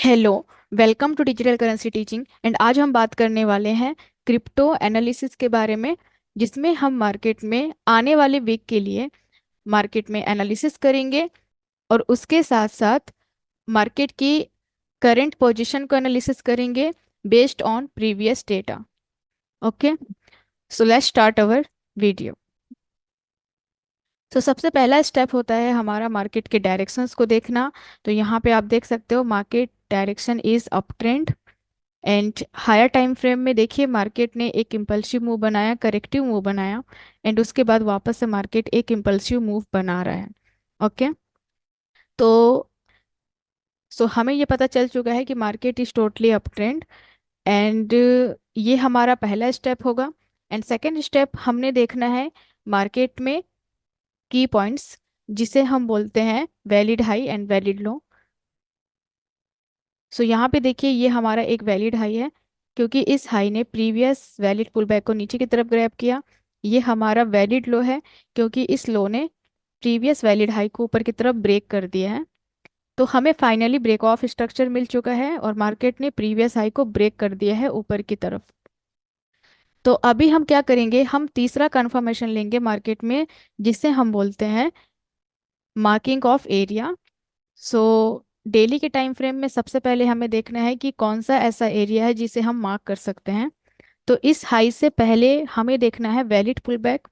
Hello. Welcome to digital currency teaching and आज हम बात करने वाले हैं क्रिप्टो एनालिसिस के बारे में, जिसमें हम मार्केट में आने वाले वीक के लिए मार्केट में एनालिसिस करेंगे और उसके साथ साथ मार्केट की करंट पोजीशन को एनालिसिस करेंगे based on previous data. Okay, so let's start our video. तो सबसे पहला स्टेप होता है हमारा मार्केट के डायरेक्शंस को देखना। तो यहाँ पे आप देख सकते हो market direction is up trend and higher time frame में देखिए मार्केट ने एक इम्पल्सिव मूव बनाया, करेक्टिव मूव बनाया एंड उसके बाद वापस से मार्केट एक इम्पल्सिव मूव बना रहा है। ओके, तो हमें ये पता चल चुका है कि market is totally up trend and ये हमारा पहला स्टेप होगा। एंड सेकेंड स्टेप हमने देखना है मार्केट में की पॉइंट्स, जिसे हम बोलते हैं वैलिड हाई एंड वैलिड लो। सो यहाँ पे देखिए ये हमारा एक वैलिड हाई है, क्योंकि इस हाई ने प्रीवियस वैलिड पुल बैक को नीचे की तरफ ग्रैब किया। ये हमारा वैलिड लो है, क्योंकि इस लो ने प्रीवियस वैलिड हाई को ऊपर की तरफ ब्रेक कर दिया है। तो हमें फाइनली ब्रेक ऑफ स्ट्रक्चर मिल चुका है और मार्केट ने प्रीवियस हाई को ब्रेक कर दिया है ऊपर की तरफ। तो अभी हम क्या करेंगे, हम तीसरा कंफर्मेशन लेंगे मार्केट में, जिसे हम बोलते हैं marking of area. So daily के टाइम फ्रेम में सबसे पहले हमें देखना है कि कौन सा ऐसा एरिया है जिसे हम मार्क कर सकते हैं। तो इस हाई से पहले हमें देखना है वैलिड पुल बैक।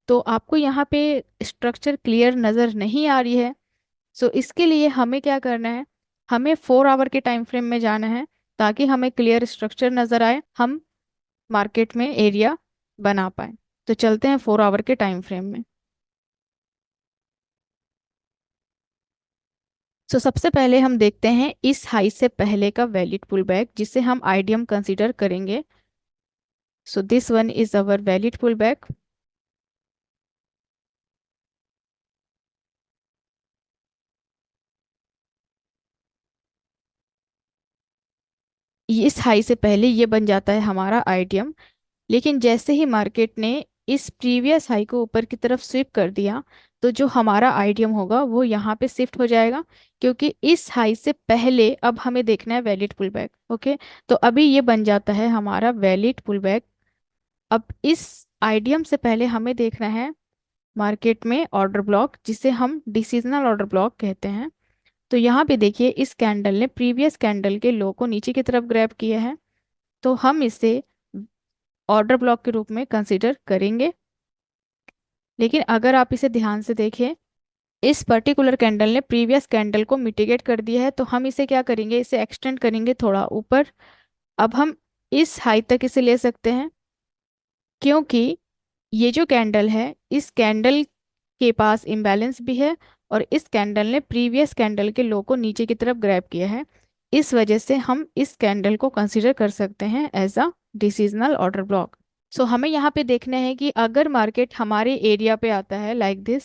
तो आपको यहाँ पे स्ट्रक्चर क्लियर नज़र नहीं आ रही है। सो इसके लिए हमें क्या करना है, हमें 4 आवर के टाइम फ्रेम में जाना है ताकि हमें क्लियर स्ट्रक्चर नज़र आए, हम मार्केट में एरिया बना पाए। तो चलते हैं 4 आवर के टाइम फ्रेम में। सबसे पहले हम देखते हैं इस हाई से पहले का वैलिड पुल बैक, जिसे हम आइडियम कंसीडर करेंगे। So this one is our valid pull back. इस हाई से पहले ये बन जाता है हमारा आइडियम, लेकिन जैसे ही मार्केट ने इस प्रीवियस हाई को ऊपर की तरफ स्विप कर दिया, तो जो हमारा आइडियम होगा वो यहाँ पे शिफ्ट हो जाएगा, क्योंकि इस हाई से पहले अब हमें देखना है वैलिड पुल बैक। ओके, तो अभी ये बन जाता है हमारा वैलिड पुल बैक। अब इस आइडियम से पहले हमें देखना है मार्केट में ऑर्डर ब्लॉक, जिसे हम डिसीजनल ऑर्डर ब्लॉक कहते हैं। तो यहाँ पे देखिए इस कैंडल ने प्रीवियस कैंडल के लो को नीचे की तरफ ग्रैब किया है, तो हम इसे ऑर्डर ब्लॉक के रूप में कंसीडर करेंगे। लेकिन अगर आप इसे ध्यान से देखें, इस पर्टिकुलर कैंडल ने प्रीवियस कैंडल को मिटिगेट कर दिया है, तो हम इसे क्या करेंगे, इसे एक्सटेंड करेंगे थोड़ा ऊपर। अब हम इस हाई तक इसे ले सकते हैं, क्योंकि ये जो कैंडल है इस कैंडल के पास इम्बैलेंस भी है और इस कैंडल ने प्रीवियस कैंडल के लो को नीचे की तरफ ग्रैब किया है। इस वजह से हम इस कैंडल को कंसीडर कर सकते हैं as a decisional order block. हमें यहाँ पे देखना है कि अगर मार्केट हमारे एरिया पे आता है like this,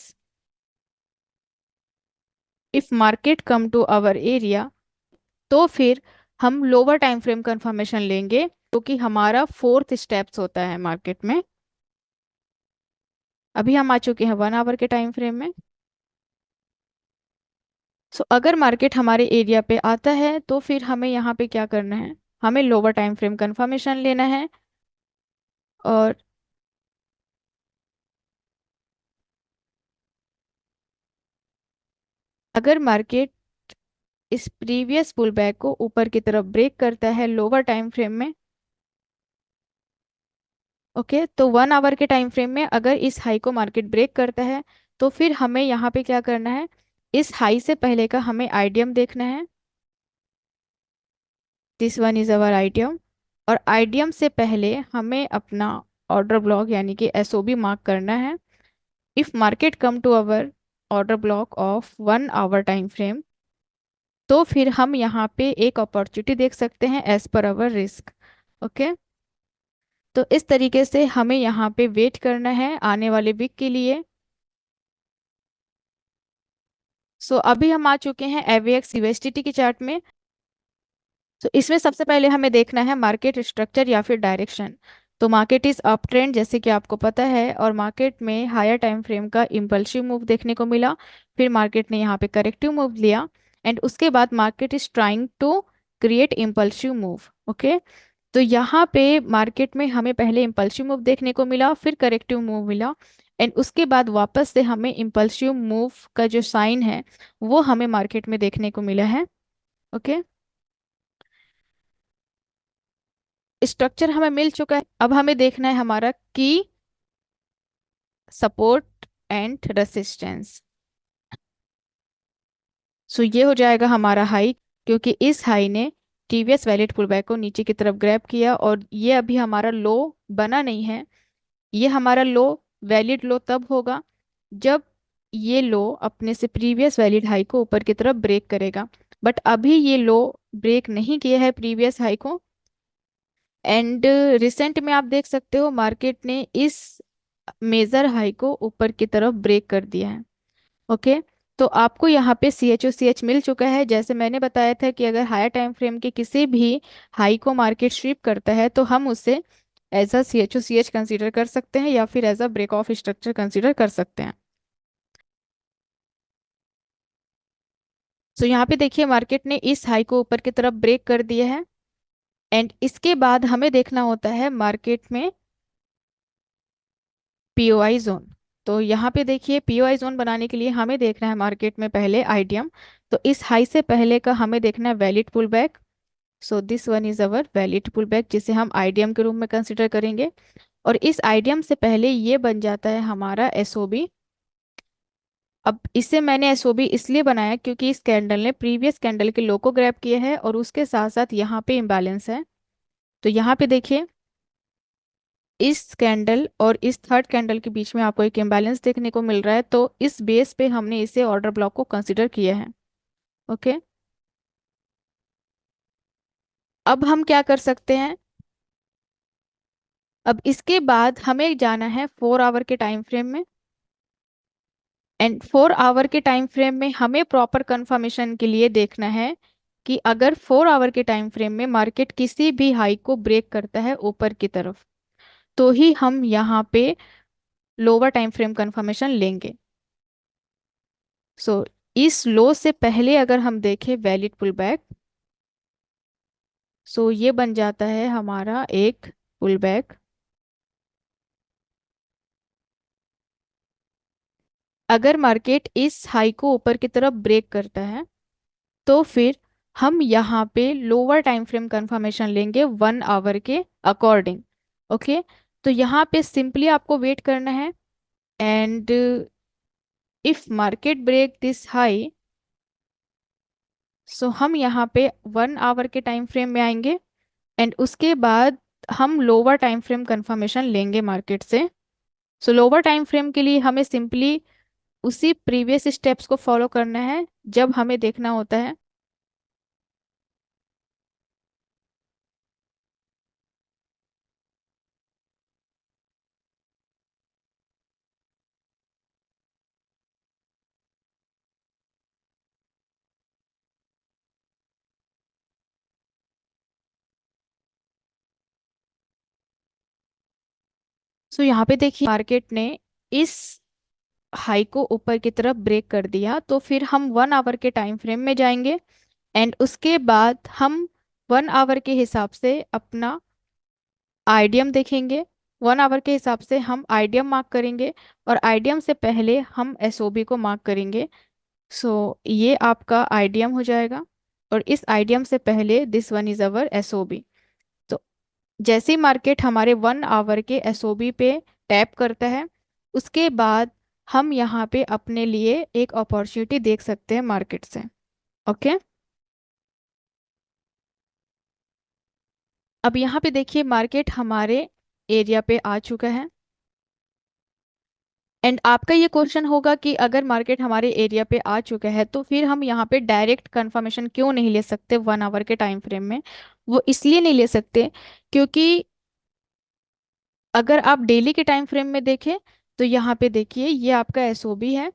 if market come to our area, तो फिर हम लोअर टाइम फ्रेम कंफर्मेशन लेंगे, क्योंकि हमारा फोर्थ स्टेप्स होता है मार्केट में। अभी हम आ चुके हैं 1 आवर के टाइम फ्रेम में। अगर मार्केट हमारे एरिया पे आता है तो फिर हमें यहाँ पे क्या करना है, हमें लोअर टाइम फ्रेम कंफर्मेशन लेना है। और अगर मार्केट इस प्रीवियस पुल बैक को ऊपर की तरफ ब्रेक करता है लोअर टाइम फ्रेम में, ओके, तो 1 आवर के टाइम फ्रेम में अगर इस हाई को मार्केट ब्रेक करता है, तो फिर हमें यहाँ पे क्या करना है, इस हाई से पहले का हमें आइडियम देखना है। This one is our idiom. और आइडियम से पहले हमें अपना ऑर्डर ब्लॉक यानी कि एसओबी मार्क करना है। If market come to our order block of 1 hour time frame, तो फिर हम यहाँ पे एक अपॉर्चुनिटी देख सकते हैं एज पर अवर रिस्क। ओके, तो इस तरीके से हमें यहाँ पे वेट करना है आने वाले वीक के लिए। अभी हम आ चुके हैं एवीएक्स यूएसडीटी की चार्ट में। इसमें सबसे पहले हमें देखना है मार्केट स्ट्रक्चर या फिर डायरेक्शन। तो मार्केट इज अप ट्रेंड जैसे कि आपको पता है, और मार्केट में हायर टाइम फ्रेम का इम्पल्सिव मूव देखने को मिला। फिर मार्केट ने यहाँ पे करेक्टिव मूव लिया एंड उसके बाद market is trying to create impulsive move. Okay, तो यहाँ पे मार्केट में हमें पहले इम्पल्सिव मूव देखने को मिला, फिर करेक्टिव मूव मिला, एंड उसके बाद वापस से हमें इम्पल्सिव मूव का जो साइन है वो हमें मार्केट में देखने को मिला है। ओके, स्ट्रक्चर हमें मिल चुका है। अब हमें देखना है हमारा की सपोर्ट एंड रेसिस्टेंस। सो ये हो जाएगा हमारा हाई, क्योंकि इस हाई ने टीवीएस वैलिड पुलबैक को नीचे की तरफ ग्रैब किया, और ये अभी हमारा लो बना नहीं है। ये हमारा लो वैलिड लो तब होगा जब ये लो अपने से प्रीवियस वैलिड हाई को ऊपर की तरफ ब्रेक करेगा। बट अभी ये लो ब्रेक नहीं किया है प्रीवियस हाई को, एंड रिसेंट में आप देख सकते हो मार्केट ने इस मेजर हाई को ऊपर की तरफ ब्रेक कर दिया है। ओके, तो आपको यहाँ पे सी एच ओ सी एच मिल चुका है। जैसे मैंने बताया था कि अगर हायर टाइम फ्रेम के किसी भी हाई को मार्केट स्वीप करता है तो हम उसे as a C H O C H consider कर सकते हैं, या फिर as a break of structure consider कर सकते हैं। तो यहाँ पे देखिए मार्केट ने इस हाई को ऊपर की तरफ ब्रेक कर दिया है, एंड इसके बाद हमें देखना होता है मार्केट में पीओआई जोन। तो यहाँ पे देखिए पीओआई जोन बनाने के लिए हमें देखना है मार्केट में पहले आईडियम। तो इस हाई से पहले का हमें देखना है valid pull back. So this one is our valid pull back, जिसे हम आईडियम के रूप में कंसिडर करेंगे। और इस आईडियम से पहले ये बन जाता है हमारा एसओबी। अब इसे मैंने एसओबी इसलिए बनाया क्योंकि इस कैंडल ने प्रीवियस कैंडल के लो को ग्रैब किया है, और उसके साथ साथ यहाँ पे इम्बैलेंस है। तो यहाँ पे देखिए इस कैंडल और इस थर्ड कैंडल के बीच में आपको एक इम्बैलेंस देखने को मिल रहा है, तो इस बेस पे हमने इसे ऑर्डर ब्लॉक को कंसिडर किया है। ओके, अब हम क्या कर सकते हैं, अब इसके बाद हमें जाना है 4 आवर के टाइम फ्रेम में। एंड 4 आवर के टाइम फ्रेम में हमें प्रॉपर कंफर्मेशन के लिए देखना है कि अगर 4 आवर के टाइम फ्रेम में मार्केट किसी भी हाई को ब्रेक करता है ऊपर की तरफ, तो ही हम यहाँ पे लोअर टाइम फ्रेम कंफर्मेशन लेंगे। सो इस लो से पहले अगर हम देखें वैलिड पुल बैक, सो ये बन जाता है हमारा एक पुल बैक। अगर मार्केट इस हाई को ऊपर की तरफ ब्रेक करता है तो फिर हम यहाँ पे लोअर टाइम फ्रेम कंफर्मेशन लेंगे 1 आवर के अकॉर्डिंग। ओके, तो यहाँ पे सिंपली आपको वेट करना है, and if market break this high, so हम यहाँ पे 1 आवर के टाइम फ्रेम में आएंगे, एंड उसके बाद हम लोअर टाइम फ्रेम कंफर्मेशन लेंगे मार्केट से। सो लोअर टाइम फ्रेम के लिए हमें सिंपली उसी प्रीवियस स्टेप्स को फॉलो करना है जब हमें देखना होता है। सो यहाँ पे देखिए मार्केट ने इस हाई को ऊपर की तरफ ब्रेक कर दिया, तो फिर हम 1 आवर के टाइम फ्रेम में जाएंगे, एंड उसके बाद हम 1 आवर के हिसाब से अपना आइडियम देखेंगे। 1 आवर के हिसाब से हम आइडियम मार्क करेंगे, और आइडियम से पहले हम एसओबी को मार्क करेंगे। सो ये आपका आइडियम हो जाएगा, और इस आइडियम से पहले this one is our SOB. तो जैसे ही मार्केट हमारे 1 आवर के एसओबी पे टैप करता है, उसके बाद हम यहाँ पे अपने लिए एक अपॉर्चुनिटी देख सकते हैं मार्केट से। ओके, अब यहाँ पे देखिए मार्केट हमारे एरिया पे आ चुका है, एंड आपका ये क्वेश्चन होगा कि अगर मार्केट हमारे एरिया पे आ चुका है तो फिर हम यहाँ पे डायरेक्ट कंफर्मेशन क्यों नहीं ले सकते 1 आवर के टाइम फ्रेम में। वो इसलिए नहीं ले सकते क्योंकि अगर आप डेली के टाइम फ्रेम में देखें तो यहाँ पे देखिए ये आपका एसओबी है,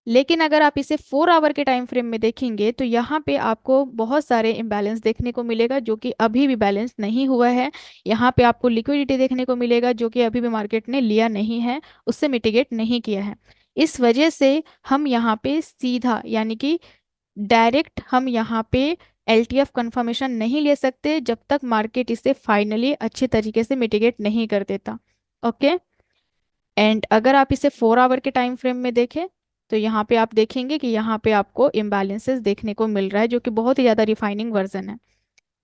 लेकिन अगर आप इसे 4 आवर के टाइम फ्रेम में देखेंगे तो यहाँ पे आपको बहुत सारे इम्बैलेंस देखने को मिलेगा जो कि अभी भी बैलेंस नहीं हुआ है। यहाँ पे आपको लिक्विडिटी देखने को मिलेगा जो कि अभी भी मार्केट ने लिया नहीं है, उससे मिटिगेट नहीं किया है। इस वजह से हम यहाँ पे सीधा यानी कि डायरेक्ट हम यहाँ पे एलटीएफ कंफर्मेशन नहीं ले सकते जब तक मार्केट इसे फाइनली अच्छे तरीके से मिटिगेट नहीं कर देता। ओके। एंड अगर आप इसे 4 आवर के टाइम फ्रेम में देखें तो यहाँ पे आप देखेंगे कि यहाँ पे आपको इम्बैलेंसेस देखने को मिल रहा है, जो कि बहुत ही ज़्यादा रिफाइनिंग वर्जन है।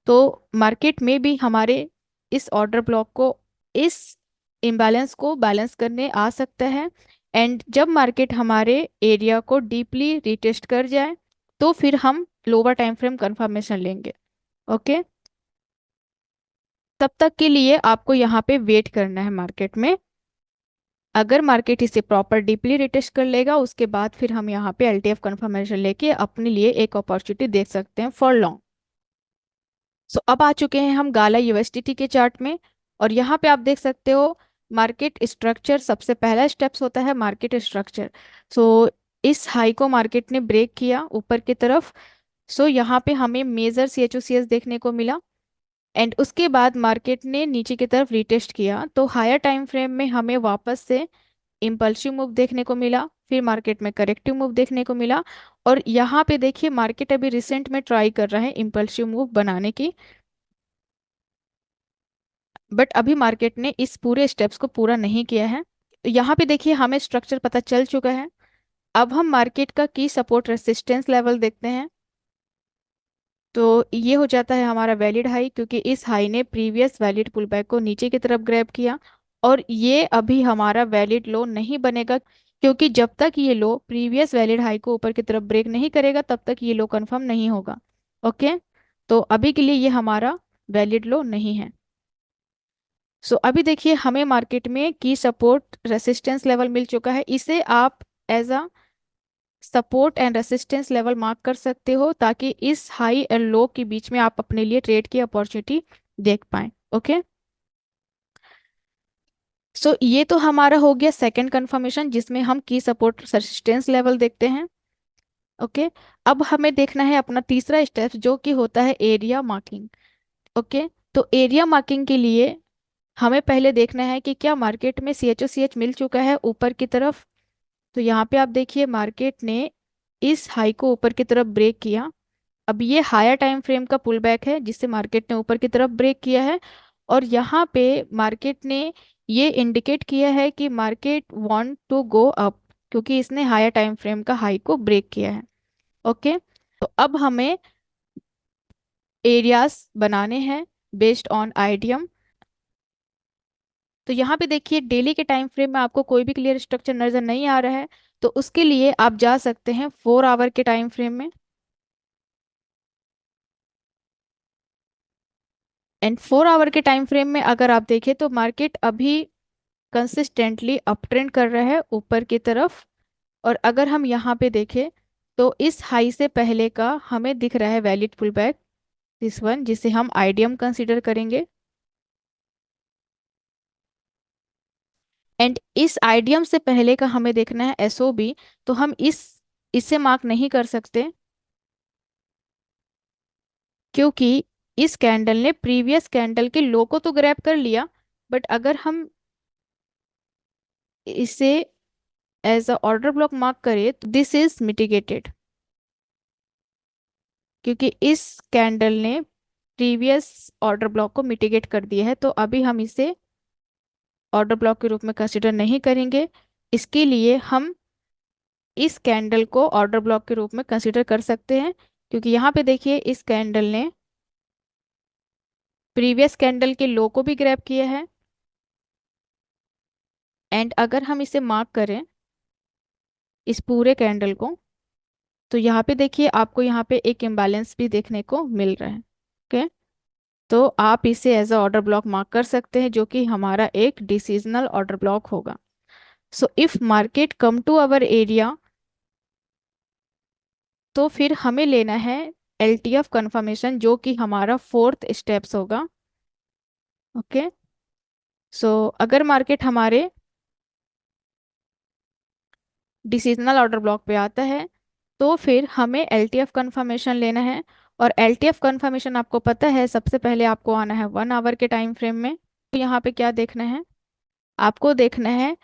तो मार्केट में भी हमारे इस ऑर्डर ब्लॉक को, इस इम्बैलेंस को बैलेंस करने आ सकता है। एंड जब मार्केट हमारे एरिया को डीपली रिटेस्ट कर जाए तो फिर हम लोअर टाइम फ्रेम कंफर्मेशन लेंगे। ओके। तब तक के लिए आपको यहाँ पे वेट करना है मार्केट में। अगर मार्केट इसे प्रॉपर डीपली रिटेस्ट कर लेगा उसके बाद फिर हम यहाँ पे एलटीएफ कंफर्मेशन लेके अपने लिए एक अपॉर्चुनिटी देख सकते हैं फॉर लॉन्ग। सो अब आ चुके हैं हम गाला यूएसडीटी के चार्ट में। और यहाँ पे आप देख सकते हो मार्केट स्ट्रक्चर, सबसे पहला स्टेप्स होता है मार्केट स्ट्रक्चर। सो इस हाई को मार्केट ने ब्रेक किया ऊपर की तरफ। सो यहाँ पे हमें मेजर सीएचओसीएस देखने को मिला। एंड उसके बाद मार्केट ने नीचे की तरफ रिटेस्ट किया तो हायर टाइम फ्रेम में हमें वापस से इम्पल्सिव मूव देखने को मिला, फिर मार्केट में करेक्टिव मूव देखने को मिला। और यहाँ पे देखिए मार्केट अभी रिसेंट में ट्राई कर रहा है इम्पल्सिव मूव बनाने की, बट अभी मार्केट ने इस पूरे स्टेप्स को पूरा नहीं किया है। तो यहाँ पे देखिए हमें स्ट्रक्चर पता चल चुका है। अब हम मार्केट का की सपोर्ट रेसिस्टेंस लेवल देखते हैं। तो ये हो जाता है हमारा वैलिड हाई, क्योंकि इस हाई ने प्रीवियस वैलिड पुलबैक को नीचे की तरफ ग्रैब किया। और ये अभी हमारा वैलिड लो नहीं बनेगा, क्योंकि जब तक ये लो प्रीवियस वैलिड हाई को ऊपर की तरफ ब्रेक नहीं करेगा तब तक ये लो कंफर्म नहीं होगा। ओके। तो अभी के लिए ये हमारा वैलिड लो नहीं है। सो अभी देखिए हमें मार्केट में की सपोर्ट रेसिस्टेंस लेवल मिल चुका है, इसे आप as a support and resistance level mark कर सकते हो ताकि इस हाई और लो के बीच में आप अपने लिए ट्रेड की अपॉर्चुनिटी देख पाएं। ओके। सो ये तो हमारा हो गया सेकंड कंफर्मेशन जिसमें हम की सपोर्ट रेसिस्टेंस लेवल देखते हैं। ओके। अब हमें देखना है अपना तीसरा स्टेप जो कि होता है एरिया मार्किंग। ओके। तो एरिया मार्किंग के लिए हमें पहले देखना है कि क्या मार्केट में सी एच ओ सी एच मिल चुका है ऊपर की तरफ। तो यहाँ पे आप देखिए मार्केट ने इस हाई को ऊपर की तरफ ब्रेक किया। अब ये हायर टाइम फ्रेम का पुल बैक है जिससे मार्केट ने ऊपर की तरफ ब्रेक किया है। और यहाँ पे मार्केट ने ये इंडिकेट किया है कि market want to go up, क्योंकि इसने हायर टाइम फ्रेम का हाई को ब्रेक किया है। ओके। तो अब हमें एरियाज बनाने हैं बेस्ड ऑन आईडियम। तो यहाँ पे देखिए डेली के टाइम फ्रेम में आपको कोई भी क्लियर स्ट्रक्चर नजर नहीं आ रहा है, तो उसके लिए आप जा सकते हैं 4 आवर के टाइम फ्रेम में। एंड 4 आवर के टाइम फ्रेम में अगर आप देखें तो मार्केट अभी कंसिस्टेंटली अप ट्रेंड कर रहा है ऊपर की तरफ। और अगर हम यहाँ पे देखें तो इस हाई से पहले का हमें दिख रहा है valid pull back, this one, जिसे हम आईडियम कंसीडर करेंगे। एंड इस आईडियम से पहले का हमें देखना है एसओबी। तो हम इसे मार्क नहीं कर सकते, क्योंकि इस कैंडल ने प्रीवियस कैंडल के लो को तो ग्रैब कर लिया, बट अगर हम इसे as a order block mark करें तो दिस इज मिटिगेटेड, क्योंकि इस कैंडल ने प्रीवियस ऑर्डर ब्लॉक को मिटिगेट कर दिया है। तो अभी हम इसे ऑर्डर ब्लॉक के रूप में कंसिडर नहीं करेंगे। इसके लिए हम इस कैंडल को ऑर्डर ब्लॉक के रूप में कंसिडर कर सकते हैं, क्योंकि यहाँ पे देखिए इस कैंडल ने प्रीवियस कैंडल के लो को भी ग्रैब किया है। एंड अगर हम इसे मार्क करें इस पूरे कैंडल को, तो यहाँ पे देखिए आपको यहाँ पे एक इम्बैलेंस भी देखने को मिल रहा है। ओके। तो आप इसे as a order block mark कर सकते हैं जो कि हमारा एक डिसीजनल ऑर्डर ब्लॉक होगा। So if market come to our area तो फिर हमें लेना है एलटीएफ कंफर्मेशन जो कि हमारा फोर्थ स्टेप्स होगा। ओके। सो अगर मार्केट हमारे डिसीजनल ऑर्डर ब्लॉक पे आता है तो फिर हमें एलटीएफ कंफर्मेशन लेना है। और एलटीएफ कंफर्मेशन आपको पता है सबसे पहले आपको आना है 1 आवर के टाइम फ्रेम में। तो यहाँ पे क्या देखना है, आपको देखना है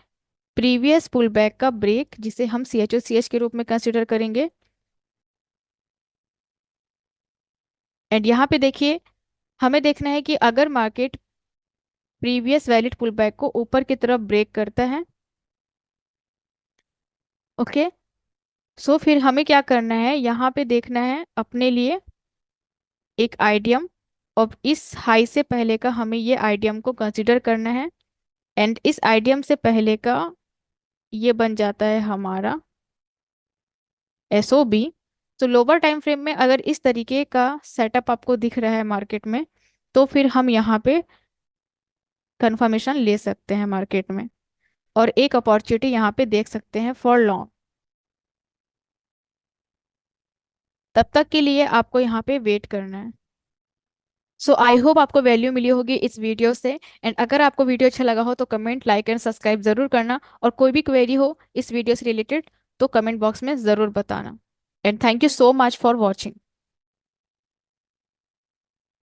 प्रीवियस पुल बैक का ब्रेक जिसे हम सी एच ओ सी एच के रूप में कंसिडर करेंगे। एंड यहाँ पे देखिए, हमें देखना है कि अगर market previous valid pull back को ऊपर की तरफ ब्रेक करता है, ओके, सो फिर हमें क्या करना है, यहाँ पे देखना है अपने लिए एक आइडियम। और इस हाई से पहले का हमें ये आइडियम को कंसिडर करना है। एंड इस आइडियम से पहले का ये बन जाता है हमारा एसओबी। तो लोअर टाइम फ्रेम में अगर इस तरीके का सेटअप आपको दिख रहा है मार्केट में, तो फिर हम यहाँ पे कंफर्मेशन ले सकते हैं मार्केट में, और एक अपॉर्चुनिटी यहाँ पे देख सकते हैं फॉर लॉन्ग। तब तक के लिए आपको यहाँ पे वेट करना है। सो आई होप आपको वैल्यू मिली होगी इस वीडियो से। एंड अगर आपको वीडियो अच्छा लगा हो तो कमेंट, लाइक एंड सब्सक्राइब जरूर करना, और कोई भी क्वेरी हो इस वीडियो से रिलेटेड तो कमेंट बॉक्स में ज़रूर बताना। And thank you so much for watching.